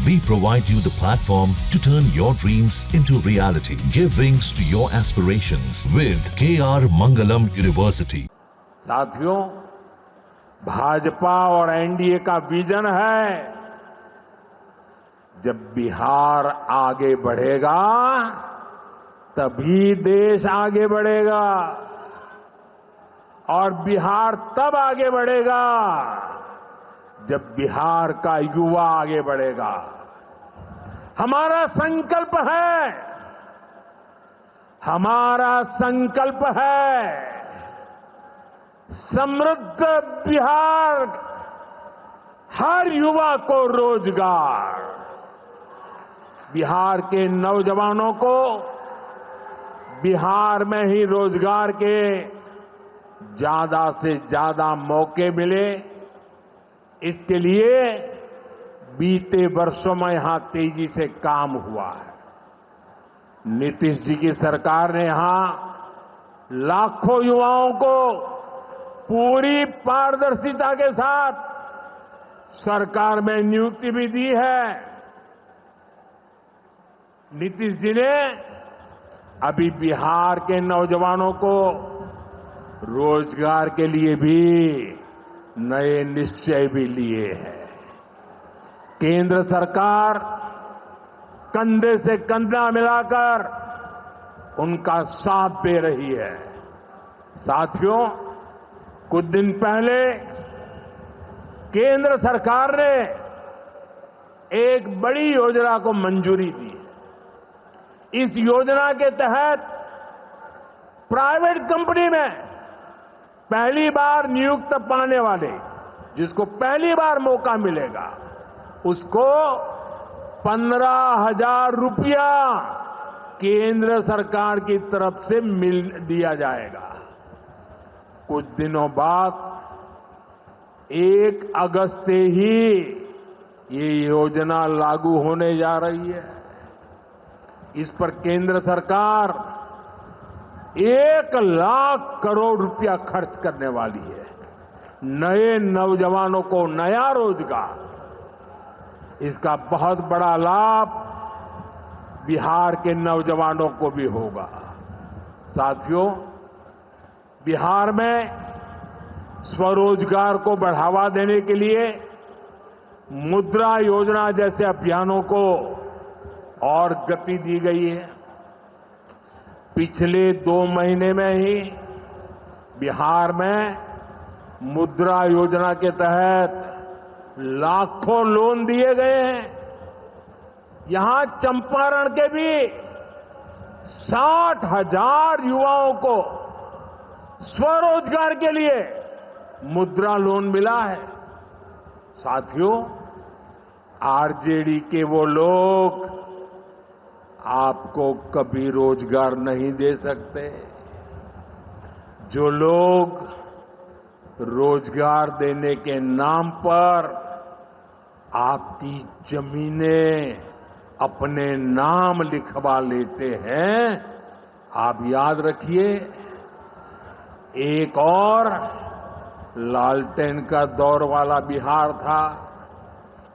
We provide you the platform to turn your dreams into reality. Give wings to your aspirations with KR Mangalam University. साथियों, भाजपा और NDA का vision है, जब बिहार आगे बढ़ेगा तभी देश आगे बढ़ेगा और बिहार तब आगे बढ़ेगा जब बिहार का युवा आगे बढ़ेगा। हमारा संकल्प है समृद्ध बिहार, हर युवा को रोजगार, बिहार के नौजवानों को बिहार में ही रोजगार के ज्यादा से ज्यादा मौके मिले, इसके लिए बीते वर्षों में यहां तेजी से काम हुआ है। नीतीश जी की सरकार ने यहां लाखों युवाओं को पूरी पारदर्शिता के साथ सरकार में नियुक्ति भी दी है। नीतीश जी ने अभी बिहार के नौजवानों को रोजगार के लिए भी नए निश्चय भी लिए हैं। केंद्र सरकार कंधे से कंधा मिलाकर उनका साथ दे रही है। साथियों, कुछ दिन पहले केंद्र सरकार ने एक बड़ी योजना को मंजूरी दी। इस योजना के तहत प्राइवेट कंपनी में पहली बार नियुक्त पाने वाले, जिसको पहली बार मौका मिलेगा, उसको 15,000 रुपया केंद्र सरकार की तरफ से दिया जाएगा। कुछ दिनों बाद 1 अगस्त से ही ये योजना लागू होने जा रही है। इस पर केंद्र सरकार 1 लाख करोड़ रुपया खर्च करने वाली है। नए नौजवानों को नया रोजगार, इसका बहुत बड़ा लाभ बिहार के नौजवानों को भी होगा। साथियों, बिहार में स्वरोजगार को बढ़ावा देने के लिए मुद्रा योजना जैसे अभियानों को और गति दी गई है। पिछले 2 महीने में ही बिहार में मुद्रा योजना के तहत लाखों लोन दिए गए हैं। यहां चंपारण के भी 60,000 युवाओं को स्वरोजगार के लिए मुद्रा लोन मिला है। साथियों, आरजेडी के वो लोग आपको कभी रोजगार नहीं दे सकते। जो लोग रोजगार देने के नाम पर आपकी जमीनें अपने नाम लिखवा लेते हैं, आप याद रखिए, एक और लालटेन का दौर वाला बिहार था,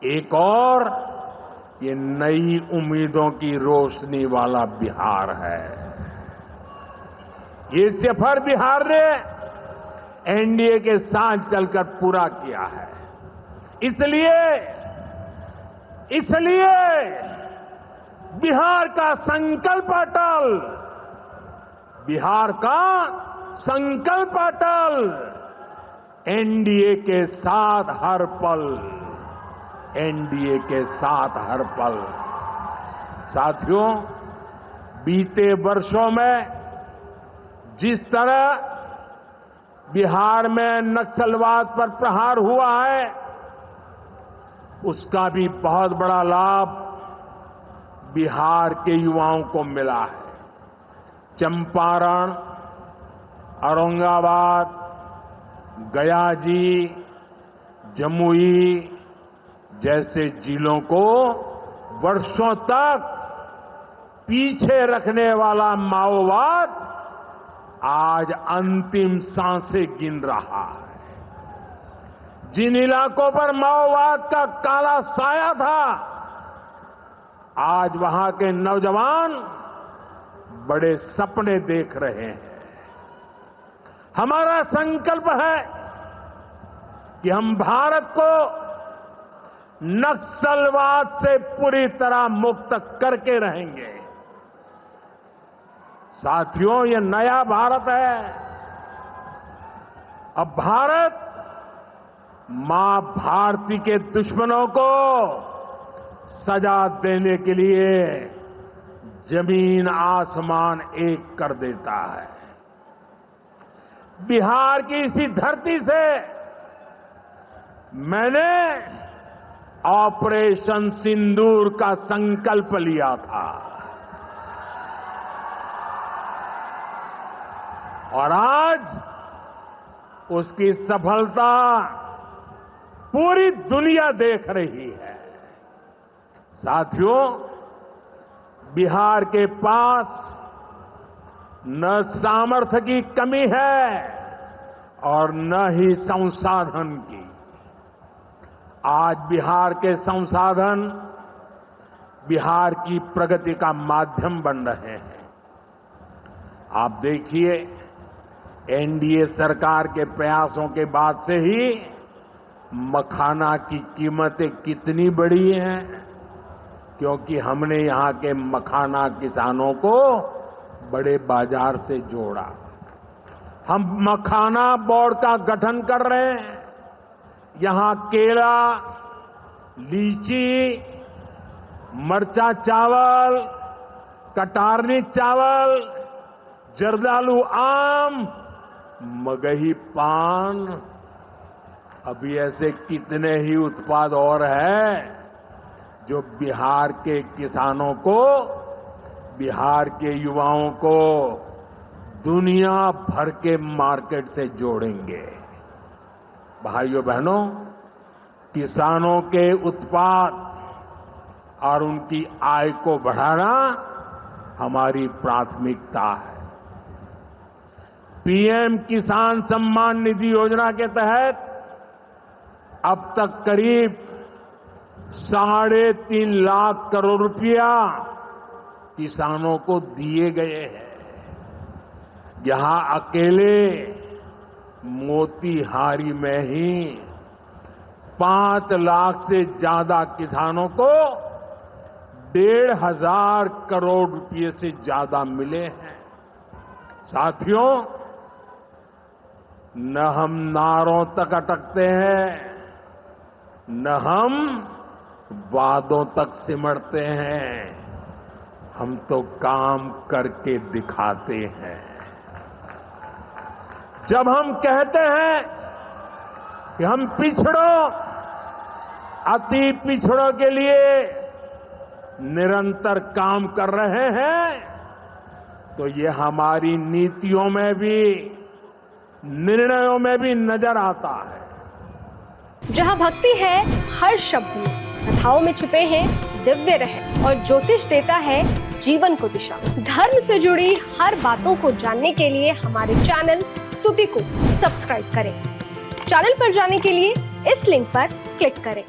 एक और ये नई उम्मीदों की रोशनी वाला बिहार है। ये सफर बिहार ने एनडीए के साथ चलकर पूरा किया है। इसलिए बिहार का संकल्प अटल, बिहार का संकल्प अटल, एनडीए के साथ हर पल, एनडीए के साथ हर पल। साथियों, बीते वर्षों में जिस तरह बिहार में नक्सलवाद पर प्रहार हुआ है, उसका भी बहुत बड़ा लाभ बिहार के युवाओं को मिला है। चंपारण, औरंगाबाद, गया जी, जमुई जैसे जिलों को वर्षों तक पीछे रखने वाला माओवाद आज अंतिम सांसें गिन रहा है। जिन इलाकों पर माओवाद का काला साया था, आज वहां के नौजवान बड़े सपने देख रहे हैं। हमारा संकल्प है कि हम भारत को नक्सलवाद से पूरी तरह मुक्त करके रहेंगे। साथियों, ये नया भारत है। अब भारत मां भारती के दुश्मनों को सजा देने के लिए जमीन आसमान एक कर देता है। बिहार की इसी धरती से मैंने ऑपरेशन सिंदूर का संकल्प लिया था और आज उसकी सफलता पूरी दुनिया देख रही है। साथियों, बिहार के पास न सामर्थ्य की कमी है और न ही संसाधन की। आज बिहार के संसाधन बिहार की प्रगति का माध्यम बन रहे हैं। आप देखिए, एनडीए सरकार के प्रयासों के बाद से ही मखाना की कीमतें कितनी बढ़ी हैं, क्योंकि हमने यहां के मखाना किसानों को बड़े बाजार से जोड़ा। हम मखाना बोर्ड का गठन कर रहे हैं। यहां केला, लीची, मरचा चावल, कटारनी चावल, जर्दालू आम, मगही पान, अभी ऐसे कितने ही उत्पाद और हैं जो बिहार के किसानों को, बिहार के युवाओं को दुनिया भर के मार्केट से जोड़ेंगे। भाइयों बहनों, किसानों के उत्पाद और उनकी आय को बढ़ाना हमारी प्राथमिकता है। पीएम किसान सम्मान निधि योजना के तहत अब तक करीब 3.5 लाख करोड़ रुपया किसानों को दिए गए हैं। यहां अकेले मोतीहारी में ही 5 लाख से ज्यादा किसानों को 1,500 करोड़ रुपए से ज्यादा मिले हैं। साथियों, न हम नारों तक अटकते हैं, न हम वादों तक सिमटते हैं, हम तो काम करके दिखाते हैं। जब हम कहते हैं कि हम पिछड़ों, अति पिछड़ों के लिए निरंतर काम कर रहे हैं, तो ये हमारी नीतियों में भी, निर्णयों में भी नजर आता है। जहां भक्ति है हर शब्द में, कथाओं में छुपे हैं दिव्य रहस्य और ज्योतिष देता है जीवन को दिशा। धर्म से जुड़ी हर बातों को जानने के लिए हमारे चैनल स्तुति को सब्सक्राइब करें। चैनल पर जाने के लिए इस लिंक पर क्लिक करें।